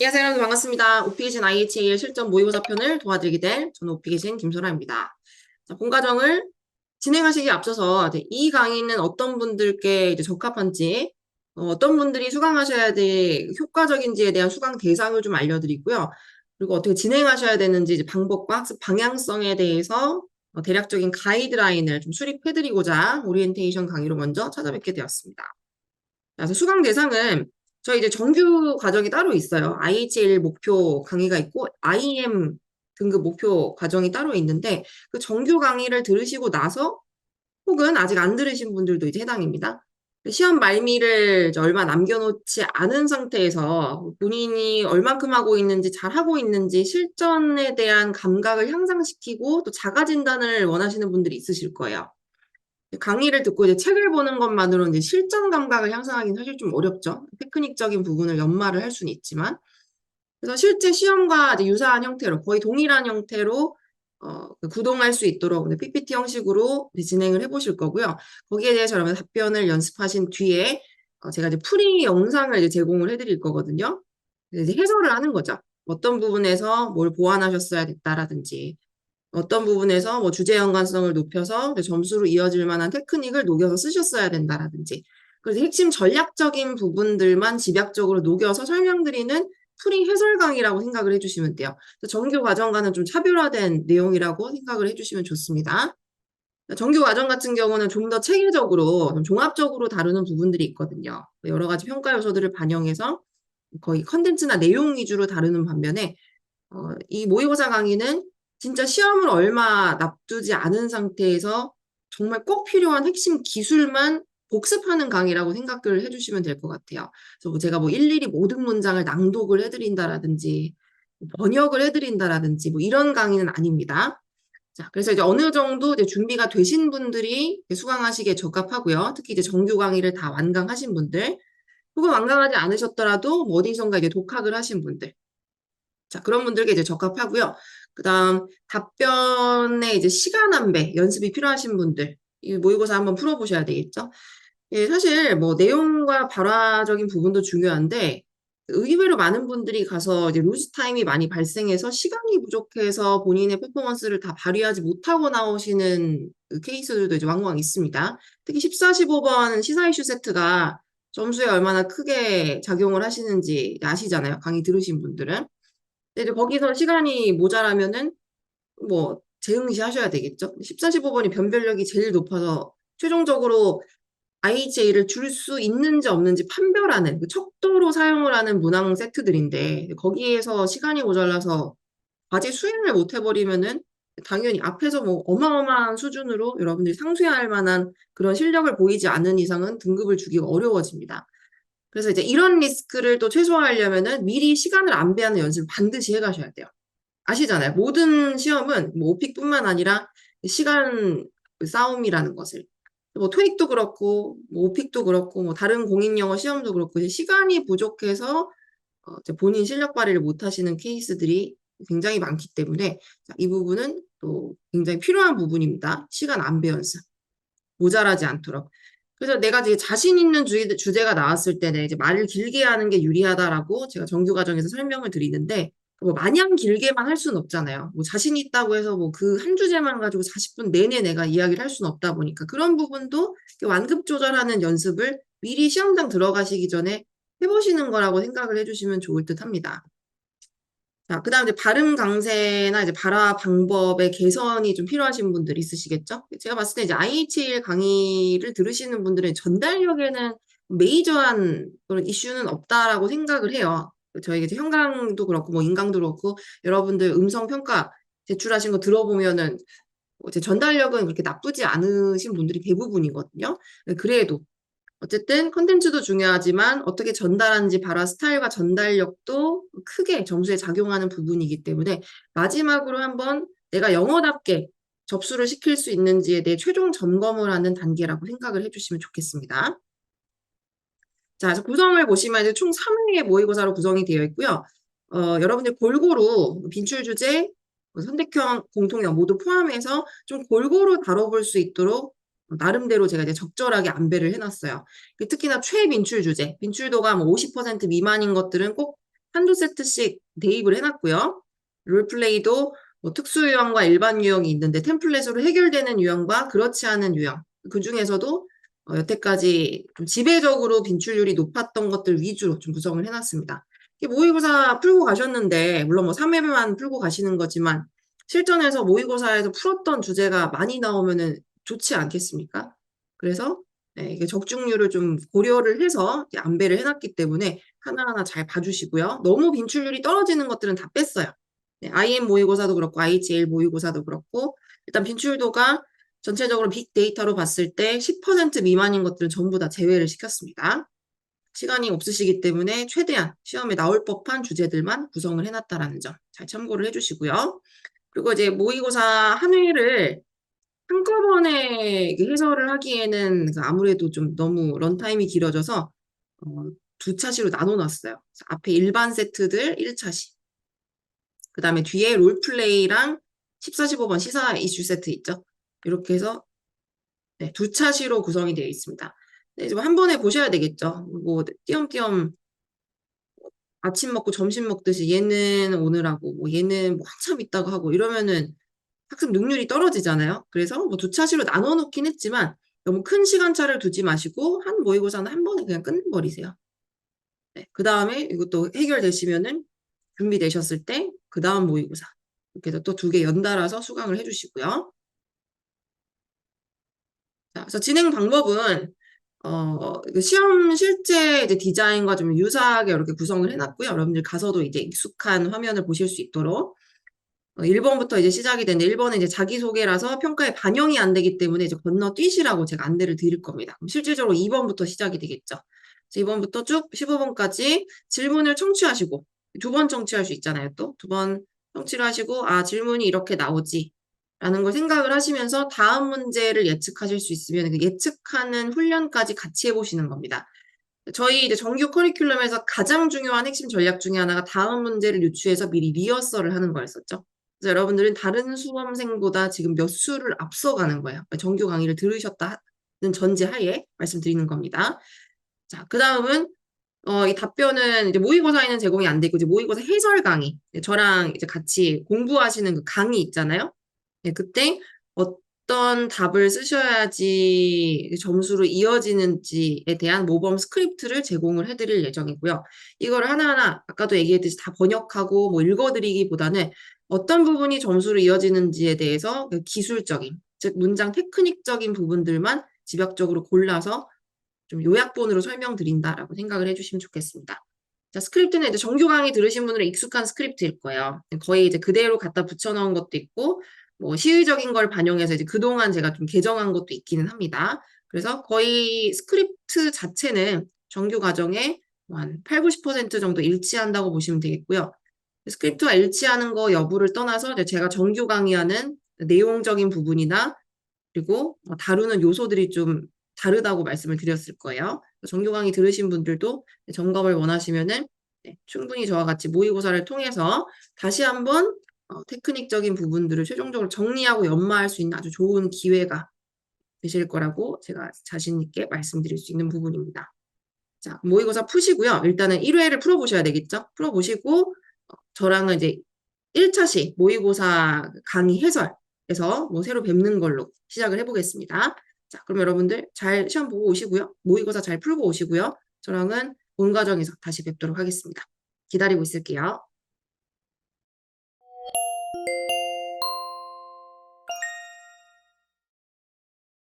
안녕하세요, 여러분 반갑습니다. 오피계신 IHL 실전 모의고사 편을 도와드리게 될 저는 오피계신 김소라입니다. 자, 본 과정을 진행하시기 앞서서 이 강의는 어떤 분들께 이제 적합한지, 어떤 분들이 수강하셔야 될 효과적인지에 대한 수강 대상을 좀 알려드리고요. 그리고 어떻게 진행하셔야 되는지 이제 방법과 학습 방향성에 대해서 대략적인 가이드라인을 좀 수립해드리고자 오리엔테이션 강의로 먼저 찾아뵙게 되었습니다. 그래서 수강 대상은 저희 이제 정규 과정이 따로 있어요. IHL 목표 강의가 있고 IM 등급 목표 과정이 따로 있는데 그 정규 강의를 들으시고 나서 혹은 아직 안 들으신 분들도 이제 해당입니다. 시험 말미를 이제 얼마 남겨놓지 않은 상태에서 본인이 얼만큼 하고 있는지 잘 하고 있는지 실전에 대한 감각을 향상시키고 또 자가 진단을 원하시는 분들이 있으실 거예요. 강의를 듣고 이제 책을 보는 것만으로 이제 실전 감각을 향상하기는 사실 좀 어렵죠. 테크닉적인 부분을 연마를 할 수는 있지만. 그래서 실제 시험과 이제 유사한 형태로, 거의 동일한 형태로, 구동할 수 있도록 PPT 형식으로 진행을 해보실 거고요. 거기에 대해서 여러분 답변을 연습하신 뒤에, 제가 이제 풀이 영상을 이제 제공을 해드릴 거거든요. 이제 해설을 하는 거죠. 어떤 부분에서 뭘 보완하셨어야 됐다라든지, 어떤 부분에서 뭐 주제 연관성을 높여서 점수로 이어질 만한 테크닉을 녹여서 쓰셨어야 된다라든지. 그래서 핵심 전략적인 부분들만 집약적으로 녹여서 설명드리는 풀이 해설 강의라고 생각을 해주시면 돼요. 정규 과정과는 좀 차별화된 내용이라고 생각을 해주시면 좋습니다. 정규 과정 같은 경우는 좀 더 체계적으로, 좀 종합적으로 다루는 부분들이 있거든요. 여러 가지 평가 요소들을 반영해서 거의 컨텐츠나 내용 위주로 다루는 반면에 이 모의고사 강의는 진짜 시험을 얼마 납두지 않은 상태에서 정말 꼭 필요한 핵심 기술만 복습하는 강의라고 생각을 해주시면 될 것 같아요. 그래서 제가 뭐 일일이 모든 문장을 낭독을 해드린다라든지 번역을 해드린다라든지 뭐 이런 강의는 아닙니다. 자, 그래서 이제 어느 정도 이제 준비가 되신 분들이 수강하시기에 적합하고요. 특히 이제 정규 강의를 다 완강하신 분들, 혹은 완강하지 않으셨더라도 뭐 어디선가 이제 독학을 하신 분들, 자, 그런 분들께 이제 적합하고요. 그 다음, 답변에 이제 시간 안배, 연습이 필요하신 분들, 이 모의고사 한번 풀어보셔야 되겠죠? 예, 사실 뭐 내용과 발화적인 부분도 중요한데, 의외로 많은 분들이 가서 이제 루즈 타임이 많이 발생해서 시간이 부족해서 본인의 퍼포먼스를 다 발휘하지 못하고 나오시는 그 케이스들도 이제 왕왕 있습니다. 특히 14, 15번 시사 이슈 세트가 점수에 얼마나 크게 작용을 하시는지 아시잖아요. 강의 들으신 분들은. 근데 이제 거기서 시간이 모자라면은 뭐 재응시 하셔야 되겠죠. 14, 15번이 변별력이 제일 높아서 최종적으로 IHA를 줄 수 있는지 없는지 판별하는 그 척도로 사용을 하는 문항 세트들인데 거기에서 시간이 모자라서 과제 수행을 못 해버리면은 당연히 앞에서 뭐 어마어마한 수준으로 여러분들이 상쇄할 만한 그런 실력을 보이지 않는 이상은 등급을 주기가 어려워집니다. 그래서 이제 이런 리스크를 또 최소화하려면은 미리 시간을 안배하는 연습을 반드시 해가셔야 돼요. 아시잖아요. 모든 시험은 뭐 오픽뿐만 아니라 시간 싸움이라는 것을. 뭐 토익도 그렇고, 뭐 오픽도 그렇고, 뭐 다른 공인영어 시험도 그렇고, 이제 시간이 부족해서 이제 본인 실력 발휘를 못 하시는 케이스들이 굉장히 많기 때문에 이 부분은 또 굉장히 필요한 부분입니다. 시간 안배 연습. 모자라지 않도록. 그래서 내가 되게 자신 있는 주제가 나왔을 때는 이제 말을 길게 하는 게 유리하다라고 제가 정규 과정에서 설명을 드리는데 뭐 마냥 길게만 할 수는 없잖아요. 뭐 자신 있다고 해서 뭐 그 한 주제만 가지고 40분 내내 내가 이야기를 할 수는 없다 보니까 그런 부분도 완급 조절하는 연습을 미리 시험장 들어가시기 전에 해보시는 거라고 생각을 해주시면 좋을 듯 합니다. 자, 그 다음 이제 발음 강세나 이제 발화 방법의 개선이 좀 필요하신 분들 있으시겠죠? 제가 봤을 때 이제 IHL 강의를 들으시는 분들은 전달력에는 메이저한 그런 이슈는 없다라고 생각을 해요. 저희 이제 형강도 그렇고 뭐 인강도 그렇고 여러분들 음성 평가 제출하신 거 들어보면은 이제 전달력은 그렇게 나쁘지 않으신 분들이 대부분이거든요. 그래도 어쨌든 컨텐츠도 중요하지만 어떻게 전달하는지 발화 스타일과 전달력도 크게 점수에 작용하는 부분이기 때문에 마지막으로 한번 내가 영어답게 접수를 시킬 수 있는지에 대해 최종 점검을 하는 단계라고 생각을 해주시면 좋겠습니다. 자, 그래서 구성을 보시면 이제 총 3회의 모의고사로 구성이 되어 있고요. 여러분들 골고루 빈출 주제, 선택형, 공통형 모두 포함해서 좀 골고루 다뤄볼 수 있도록 나름대로 제가 이제 적절하게 안배를 해놨어요. 특히나 최빈출 주제, 빈출도가 뭐 50% 미만인 것들은 꼭 한두 세트씩 대입을 해놨고요. 롤플레이도 뭐 특수 유형과 일반 유형이 있는데 템플릿으로 해결되는 유형과 그렇지 않은 유형, 그 중에서도 여태까지 좀 지배적으로 빈출률이 높았던 것들 위주로 좀 구성을 해놨습니다. 모의고사 풀고 가셨는데 물론 뭐 3회만 풀고 가시는 거지만 실전에서 모의고사에서 풀었던 주제가 많이 나오면은 좋지 않겠습니까? 그래서 네, 이게 적중률을 좀 고려를 해서 안배를 해놨기 때문에 하나하나 잘 봐주시고요. 너무 빈출률이 떨어지는 것들은 다 뺐어요. 네, IM 모의고사도 그렇고 IGL 모의고사도 그렇고 일단 빈출도가 전체적으로 빅데이터로 봤을 때 10% 미만인 것들은 전부 다 제외를 시켰습니다. 시간이 없으시기 때문에 최대한 시험에 나올 법한 주제들만 구성을 해놨다라는 점 잘 참고를 해주시고요. 그리고 이제 모의고사 한 회를 한꺼번에 해설을 하기에는 아무래도 좀 너무 런타임이 길어져서 두 차시로 나눠놨어요. 앞에 일반 세트들 1차시, 그 다음에 뒤에 롤플레이랑 14, 15번 시사 이슈 세트 있죠. 이렇게 해서 네, 두 차시로 구성이 되어 있습니다. 네, 한 번에 보셔야 되겠죠. 뭐 띄엄띄엄 아침 먹고 점심 먹듯이 얘는 오늘 하고 뭐 얘는 뭐 한참 있다가 하고 이러면은 학습 능률이 떨어지잖아요. 그래서 뭐 두 차시로 나눠 놓긴 했지만 너무 큰 시간차를 두지 마시고 한 모의고사는 한 번에 그냥 끝내버리세요. 네, 그 다음에 이것도 해결되시면은 준비되셨을 때 그 다음 모의고사 이렇게 해서 또 2개 연달아서 수강을 해주시고요. 자, 그래서 진행 방법은 시험 실제 이제 디자인과 좀 유사하게 이렇게 구성을 해놨고요. 여러분들 가서도 이제 익숙한 화면을 보실 수 있도록 1번부터 이제 시작이 되는데 1번은 이제 자기소개라서 평가에 반영이 안 되기 때문에 이제 건너뛰시라고 제가 안내를 드릴 겁니다. 그럼 실질적으로 2번부터 시작이 되겠죠. 2번부터 쭉 15번까지 질문을 청취하시고 2번 청취할 수 있잖아요. 또 2번 청취를 하시고 아 질문이 이렇게 나오지 라는 걸 생각을 하시면서 다음 문제를 예측하실 수 있으면 그 예측하는 훈련까지 같이 해보시는 겁니다. 저희 이제 정규 커리큘럼에서 가장 중요한 핵심 전략 중에 하나가 다음 문제를 유추해서 미리 리허설을 하는 거였었죠. 그래서 여러분들은 다른 수험생보다 지금 몇 수를 앞서가는 거예요. 정규 강의를 들으셨다는 전제하에 말씀드리는 겁니다. 자, 그 다음은 이 답변은 이제 모의고사에는 제공이 안 되고 이제 모의고사 해설 강의, 저랑 이제 같이 공부하시는 그 강의 있잖아요. 네, 그때 어떤 답을 쓰셔야지 점수로 이어지는지에 대한 모범 스크립트를 제공을 해드릴 예정이고요. 이걸 하나하나 아까도 얘기했듯이 다 번역하고 뭐 읽어드리기보다는 어떤 부분이 점수로 이어지는지에 대해서 기술적인, 즉 문장 테크닉적인 부분들만 집약적으로 골라서 좀 요약본으로 설명드린다라고 생각을 해주시면 좋겠습니다. 자, 스크립트는 이제 정규 강의 들으신 분들은 익숙한 스크립트일 거예요. 거의 이제 그대로 갖다 붙여넣은 것도 있고, 뭐 시의적인 걸 반영해서 이제 그동안 제가 좀 개정한 것도 있기는 합니다. 그래서 거의 스크립트 자체는 정규 과정에 한 8, 90% 정도 일치한다고 보시면 되겠고요. 스크립트와 일치하는 거 여부를 떠나서 이제 제가 정규 강의하는 내용적인 부분이나 그리고 다루는 요소들이 좀 다르다고 말씀을 드렸을 거예요. 정규 강의 들으신 분들도 점검을 원하시면은 충분히 저와 같이 모의고사를 통해서 다시 한번 테크닉적인 부분들을 최종적으로 정리하고 연마할 수 있는 아주 좋은 기회가 되실 거라고 제가 자신 있게 말씀드릴 수 있는 부분입니다. 자, 모의고사 푸시고요. 일단은 1회를 풀어보셔야 되겠죠? 풀어보시고 저랑은 이제 1차시 모의고사 강의 해설에서 뭐 새로 뵙는 걸로 시작을 해보겠습니다. 자, 그럼 여러분들 잘 시험 보고 오시고요. 모의고사 잘 풀고 오시고요. 저랑은 본 과정에서 다시 뵙도록 하겠습니다. 기다리고 있을게요.